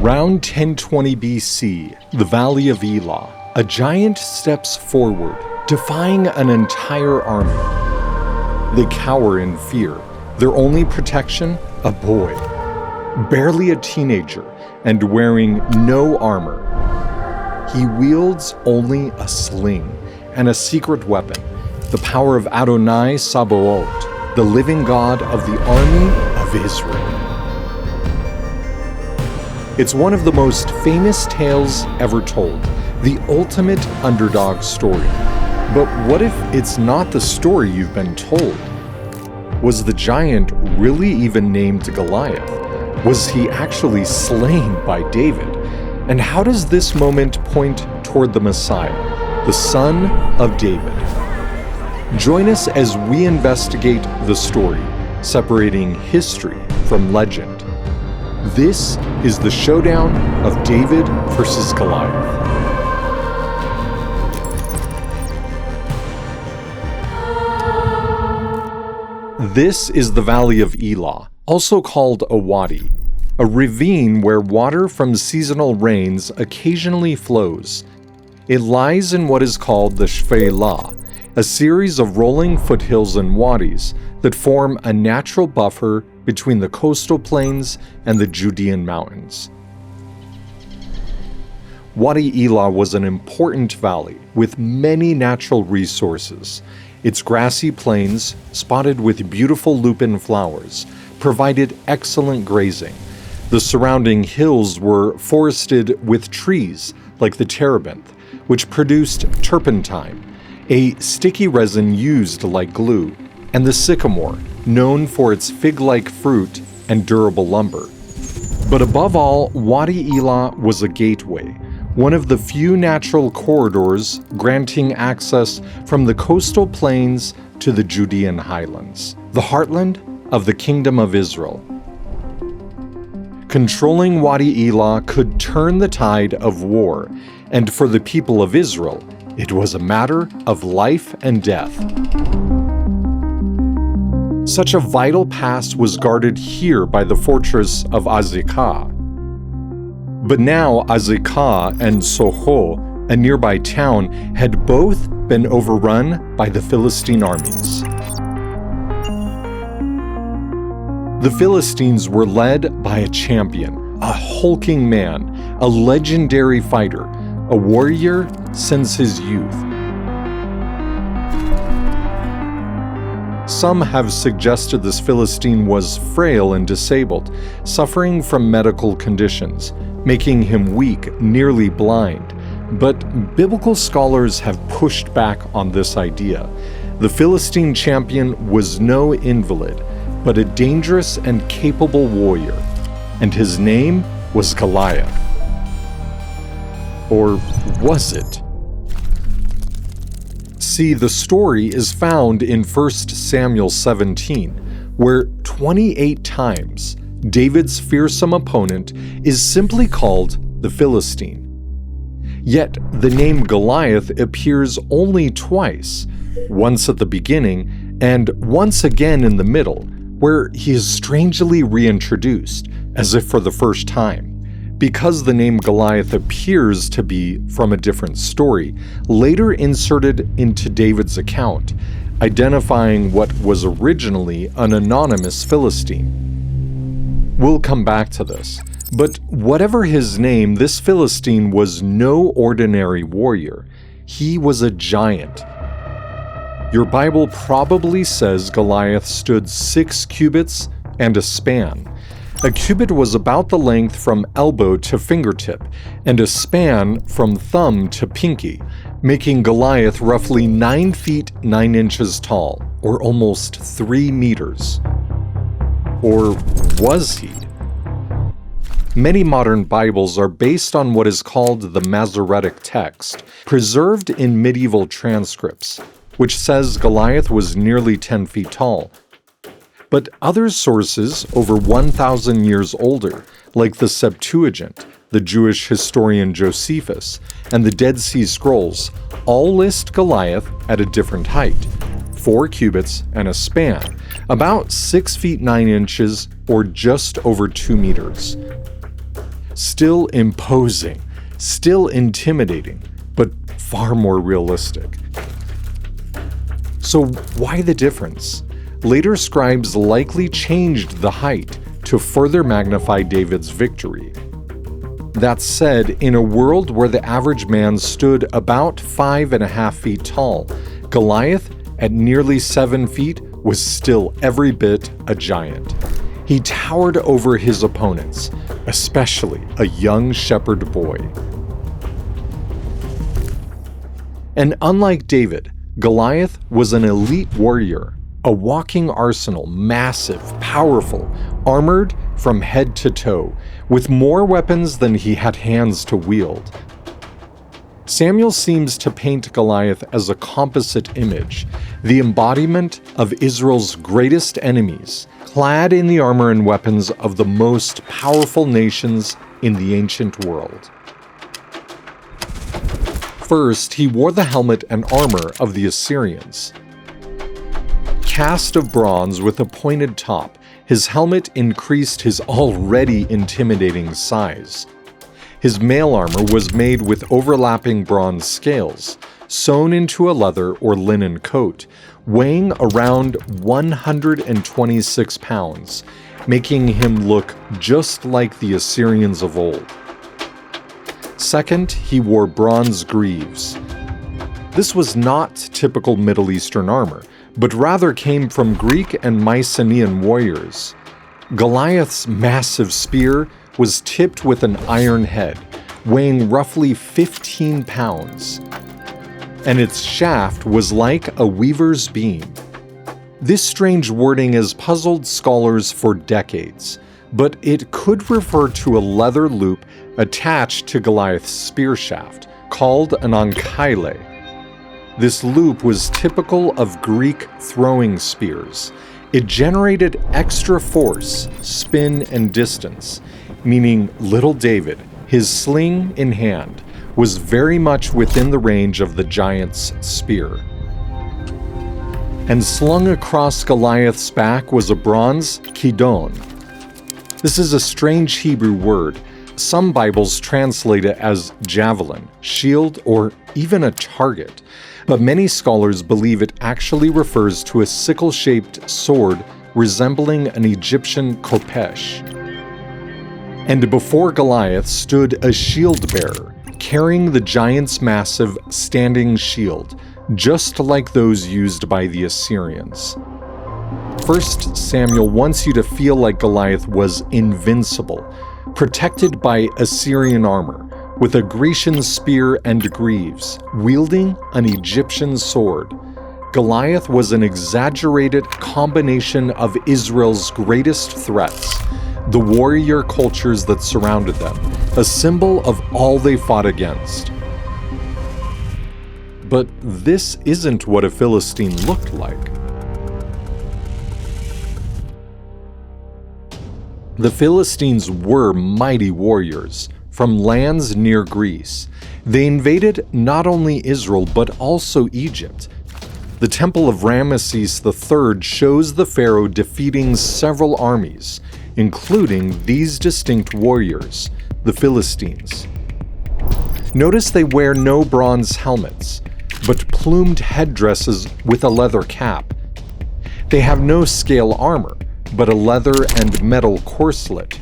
Around 1020 BC, the Valley of Elah, a giant steps forward, defying an entire army. They cower in fear, their only protection, a boy, barely a teenager and wearing no armor. He wields only a sling and a secret weapon, the power of Adonai Sabaoth, the living God of the army of Israel. It's one of the most famous tales ever told, the ultimate underdog story. But what if it's not the story you've been told? Was the giant really even named Goliath? Was he actually slain by David? And how does this moment point toward the Messiah, the Son of David? Join us as we investigate the story, separating history from legend. This is the showdown of David versus Goliath. This is the Valley of Elah, also called a wadi, a ravine where water from seasonal rains occasionally flows. It lies in what is called the Shfeilah, a series of rolling foothills and wadis that form a natural buffer between the coastal plains and the Judean mountains. Wadi Elah was an important valley with many natural resources. Its grassy plains, spotted with beautiful lupin flowers, provided excellent grazing. The surrounding hills were forested with trees like the terebinth, which produced turpentine, a sticky resin used like glue, and the sycamore, known for its fig-like fruit and durable lumber. But above all, Wadi Elah was a gateway, one of the few natural corridors granting access from the coastal plains to the Judean highlands, the heartland of the Kingdom of Israel. Controlling Wadi Elah could turn the tide of war, and for the people of Israel, it was a matter of life and death. Such a vital pass was guarded here by the fortress of Azekah. But now Azekah and Soho, a nearby town, had both been overrun by the Philistine armies. The Philistines were led by a champion, a hulking man, a legendary fighter, a warrior since his youth. Some have suggested this Philistine was frail and disabled, suffering from medical conditions, making him weak, nearly blind. But biblical scholars have pushed back on this idea. The Philistine champion was no invalid, but a dangerous and capable warrior, and his name was Goliath. Or was it? See, the story is found in 1 Samuel 17, where 28 times David's fearsome opponent is simply called the Philistine. Yet the name Goliath appears only twice, once at the beginning and once again in the middle, where he is strangely reintroduced, as if for the first time. Because the name Goliath appears to be from a different story, later inserted into David's account, identifying what was originally an anonymous Philistine. We'll come back to this, but whatever his name, this Philistine was no ordinary warrior. He was a giant. Your Bible probably says Goliath stood 6 cubits and a span. A cubit was about the length from elbow to fingertip, and a span from thumb to pinky, making Goliath roughly 9 feet 9 inches tall, or almost 3 meters. Or was he? Many modern Bibles are based on what is called the Masoretic text, preserved in medieval transcripts, which says Goliath was nearly 10 feet tall. But other sources, over 1,000 years older, like the Septuagint, the Jewish historian Josephus, and the Dead Sea Scrolls, all list Goliath at a different height, 4 cubits and a span, about 6 feet 9 inches or just over 2 meters. still imposing, still intimidating, but far more realistic. So why the difference? Later scribes likely changed the height to further magnify David's victory. That said, in a world where the average man stood about 5.5 feet tall, Goliath, at nearly 7 feet, was still every bit a giant. He towered over his opponents, especially a young shepherd boy. And unlike David, Goliath was an elite warrior, a walking arsenal, massive, powerful, armored from head to toe, with more weapons than he had hands to wield. Samuel seems to paint Goliath as a composite image, the embodiment of Israel's greatest enemies, clad in the armor and weapons of the most powerful nations in the ancient world. First, he wore the helmet and armor of the Assyrians. Cast of bronze with a pointed top, his helmet increased his already intimidating size. His mail armor was made with overlapping bronze scales, sewn into a leather or linen coat, weighing around 126 pounds, making him look just like the Assyrians of old. Second, he wore bronze greaves. This was not typical Middle Eastern armor, but rather came from Greek and Mycenaean warriors. Goliath's massive spear was tipped with an iron head, weighing roughly 15 pounds, and its shaft was like a weaver's beam. This strange wording has puzzled scholars for decades, but it could refer to a leather loop attached to Goliath's spear shaft, called an ankyle. This loop was typical of Greek throwing spears. It generated extra force, spin, and distance, meaning little David, his sling in hand, was very much within the range of the giant's spear. And slung across Goliath's back was a bronze kidon. This is a strange Hebrew word. Some Bibles translate it as javelin, shield, or even a target, but many scholars believe it actually refers to a sickle-shaped sword resembling an Egyptian khopesh. And before Goliath stood a shield-bearer, carrying the giant's massive standing shield, just like those used by the Assyrians. 1 Samuel wants you to feel like Goliath was invincible, protected by Assyrian armor, with a Grecian spear and greaves, wielding an Egyptian sword. Goliath was an exaggerated combination of Israel's greatest threats, the warrior cultures that surrounded them, a symbol of all they fought against. But this isn't what a Philistine looked like. The Philistines were mighty warriors from lands near Greece. They invaded not only Israel but also Egypt. The Temple of Ramesses III shows the pharaoh defeating several armies, including these distinct warriors, the Philistines. Notice they wear no bronze helmets, but plumed headdresses with a leather cap. They have no scale armor, but a leather and metal corselet.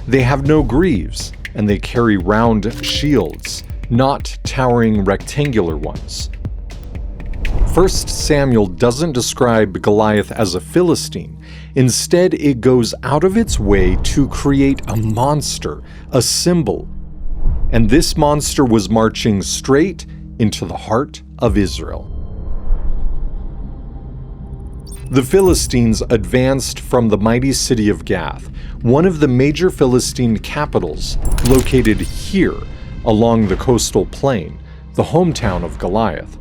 They have no greaves, and they carry round shields, not towering rectangular ones. 1 Samuel doesn't describe Goliath as a Philistine. Instead, it goes out of its way to create a monster, a symbol. And this monster was marching straight into the heart of Israel. The Philistines advanced from the mighty city of Gath, one of the major Philistine capitals, located here along the coastal plain, the hometown of Goliath.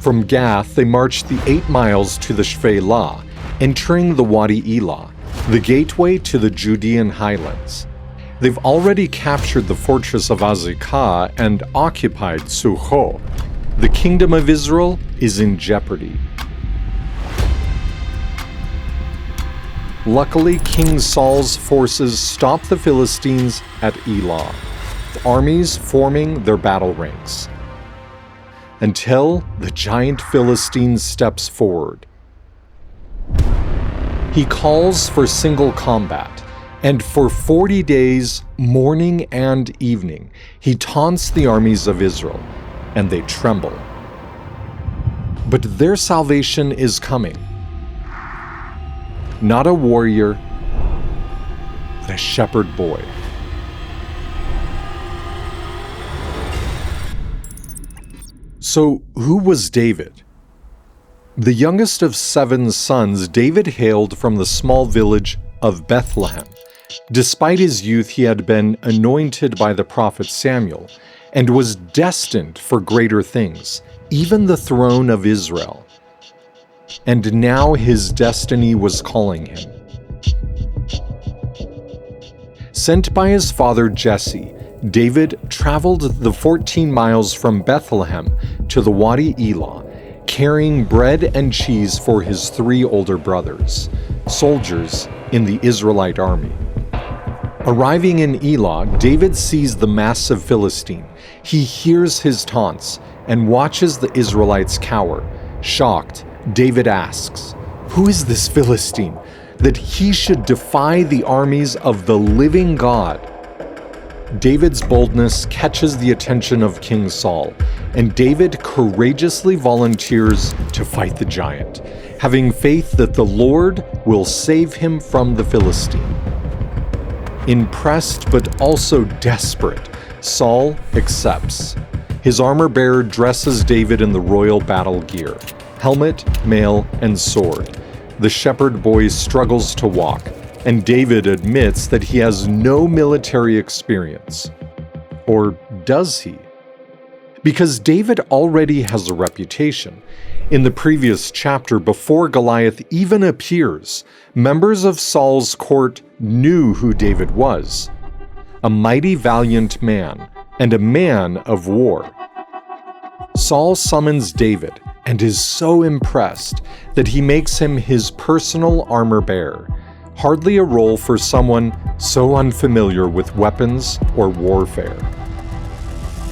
From Gath, they marched the 8 miles to the Shephelah, entering the Wadi Elah, the gateway to the Judean highlands. They've already captured the fortress of Azekah and occupied Succoth. The kingdom of Israel is in jeopardy. Luckily, King Saul's forces stop the Philistines at Elah, with armies forming their battle ranks. Until the giant Philistine steps forward. He calls for single combat, and for 40 days, morning and evening, he taunts the armies of Israel, and they tremble. But their salvation is coming. Not a warrior, but a shepherd boy. So, who was David? The youngest of 7 sons, David hailed from the small village of Bethlehem. Despite his youth, he had been anointed by the prophet Samuel and was destined for greater things, even the throne of Israel. And now his destiny was calling him. Sent by his father Jesse, David traveled the 14 miles from Bethlehem to the Wadi Elah, carrying bread and cheese for his 3 older brothers, soldiers in the Israelite army. Arriving in Elah, David sees the massive Philistine. He hears his taunts and watches the Israelites cower. Shocked, David asks, "Who is this Philistine, that he should defy the armies of the living God?" David's boldness catches the attention of King Saul, and David courageously volunteers to fight the giant, having faith that the Lord will save him from the Philistine. Impressed but also desperate, Saul accepts. His armor-bearer dresses David in the royal battle gear, helmet, mail, and sword. The shepherd boy struggles to walk, and David admits that he has no military experience. Or does he? Because David already has a reputation. In the previous chapter, before Goliath even appears, members of Saul's court knew who David was. A mighty valiant man, and a man of war. Saul summons David, and is so impressed that he makes him his personal armor-bearer, hardly a role for someone so unfamiliar with weapons or warfare.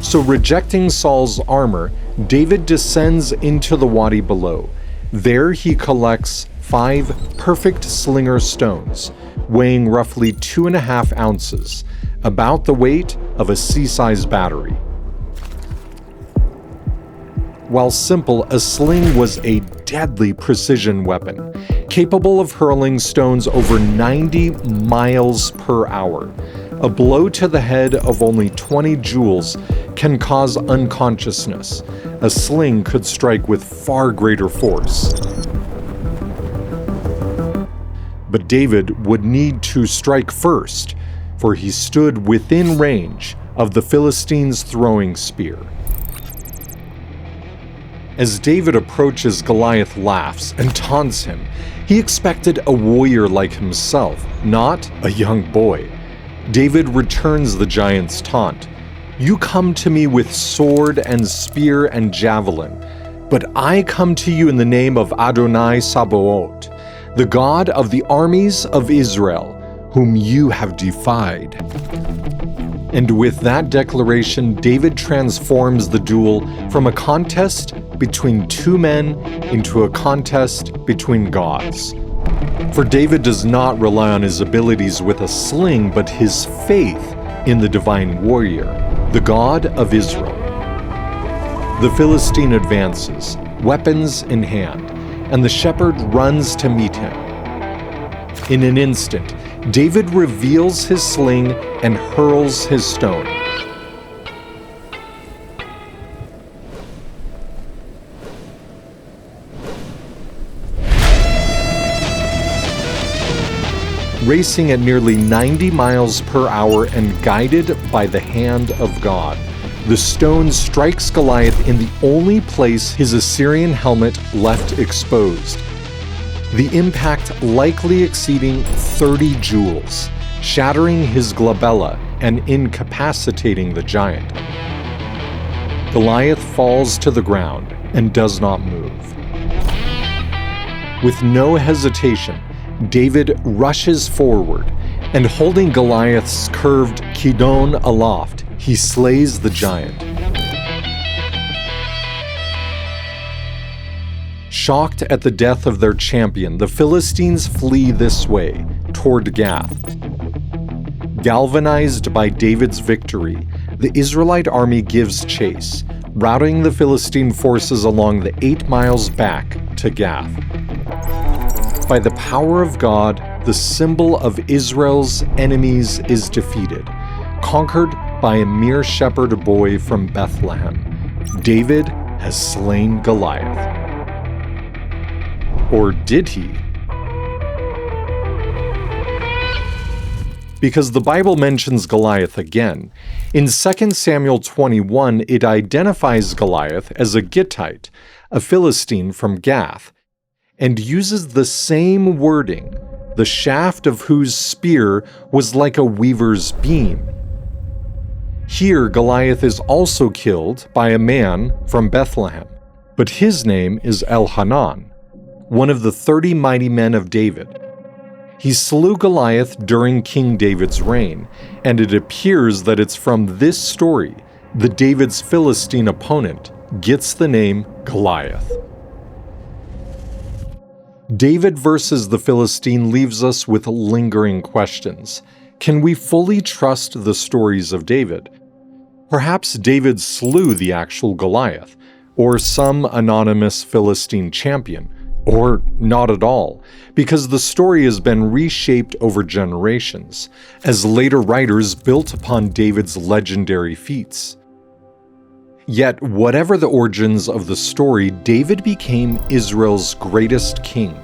So rejecting Saul's armor, David descends into the wadi below. There he collects 5 perfect slinger stones, weighing roughly 2.5 ounces, about the weight of a sea-sized battery. While simple, a sling was a deadly precision weapon, capable of hurling stones over 90 miles per hour. A blow to the head of only 20 joules can cause unconsciousness. A sling could strike with far greater force. But David would need to strike first, for he stood within range of the Philistine's throwing spear. As David approaches, Goliath laughs and taunts him. He expected a warrior like himself, not a young boy. David returns the giant's taunt. "You come to me with sword and spear and javelin, but I come to you in the name of Adonai Sabaoth, the God of the armies of Israel, whom you have defied." And with that declaration, David transforms the duel from a contest between 2 men into a contest between gods. For David does not rely on his abilities with a sling, but his faith in the divine warrior, the God of Israel. The Philistine advances, weapons in hand, and the shepherd runs to meet him. In an instant, David reveals his sling and hurls his stone. Racing at nearly 90 miles per hour and guided by the hand of God, the stone strikes Goliath in the only place his Assyrian helmet left exposed. The impact likely exceeding 30 joules, shattering his glabella and incapacitating the giant. Goliath falls to the ground and does not move. With no hesitation, David rushes forward, and holding Goliath's curved kidon aloft, he slays the giant. Shocked at the death of their champion, the Philistines flee this way, toward Gath. Galvanized by David's victory, the Israelite army gives chase, routing the Philistine forces along the 8 miles back to Gath. By the power of God, the symbol of Israel's enemies is defeated, conquered by a mere shepherd boy from Bethlehem. David has slain Goliath. Or did he? Because the Bible mentions Goliath again. In 2 Samuel 21, it identifies Goliath as a Gittite, a Philistine from Gath, and uses the same wording, the shaft of whose spear was like a weaver's beam. Here, Goliath is also killed by a man from Bethlehem, but his name is Elhanan, one of the 30 mighty men of David. He slew Goliath during King David's reign, and it appears that it's from this story that David's Philistine opponent gets the name Goliath. David versus the Philistine leaves us with lingering questions. Can we fully trust the stories of David? Perhaps David slew the actual Goliath, or some anonymous Philistine champion, or not at all, because the story has been reshaped over generations, as later writers built upon David's legendary feats. Yet, whatever the origins of the story, David became Israel's greatest king,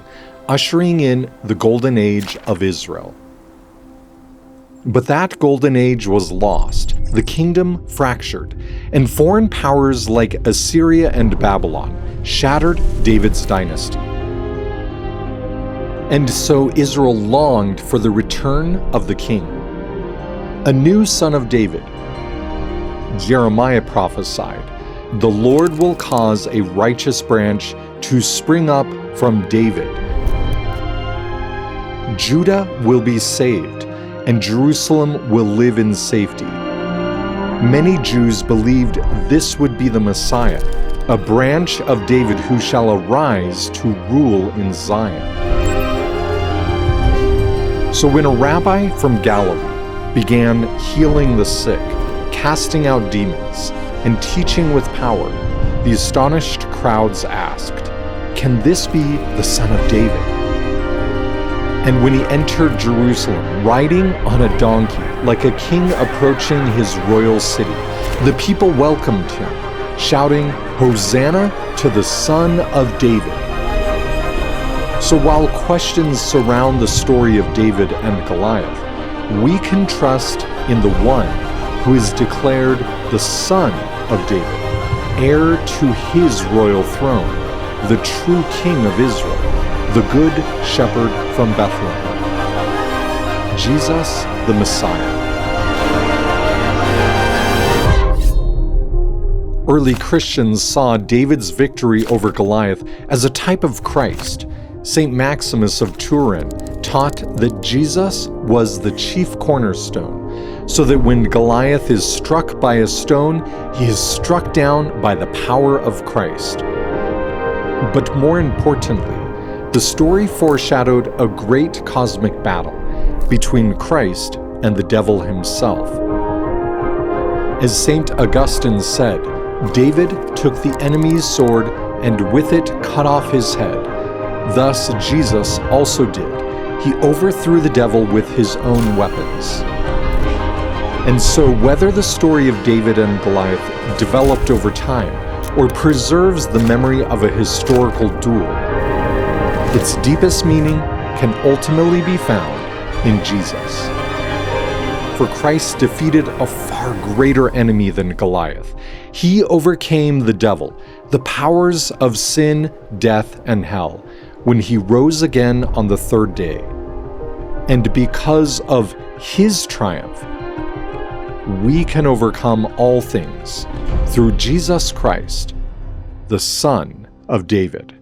ushering in the golden age of Israel. But that golden age was lost, the kingdom fractured, and foreign powers like Assyria and Babylon shattered David's dynasty. And so Israel longed for the return of the king, a new son of David. Jeremiah prophesied, "The Lord will cause a righteous branch to spring up from David. Judah will be saved, and Jerusalem will live in safety." Many Jews believed this would be the Messiah, a branch of David who shall arise to rule in Zion. So when a rabbi from Galilee began healing the sick, casting out demons, and teaching with power, the astonished crowds asked, "Can this be the son of David?" And when he entered Jerusalem, riding on a donkey, like a king approaching his royal city, the people welcomed him, shouting, "Hosanna to the Son of David." So while questions surround the story of David and Goliath, we can trust in the one who is declared the Son of David, heir to his royal throne, the true King of Israel, the Good Shepherd from Bethlehem, Jesus the Messiah. Early Christians saw David's victory over Goliath as a type of Christ. St. Maximus of Turin taught that Jesus was the chief cornerstone, so that when Goliath is struck by a stone, he is struck down by the power of Christ. But more importantly, the story foreshadowed a great cosmic battle between Christ and the devil himself. As St. Augustine said, David took the enemy's sword and with it cut off his head. Thus Jesus also did. He overthrew the devil with his own weapons. And so whether the story of David and Goliath developed over time or preserves the memory of a historical duel, its deepest meaning can ultimately be found in Jesus. For Christ defeated a far greater enemy than Goliath. He overcame the devil, the powers of sin, death, and hell, when he rose again on the third day. And because of his triumph, we can overcome all things through Jesus Christ, the Son of David.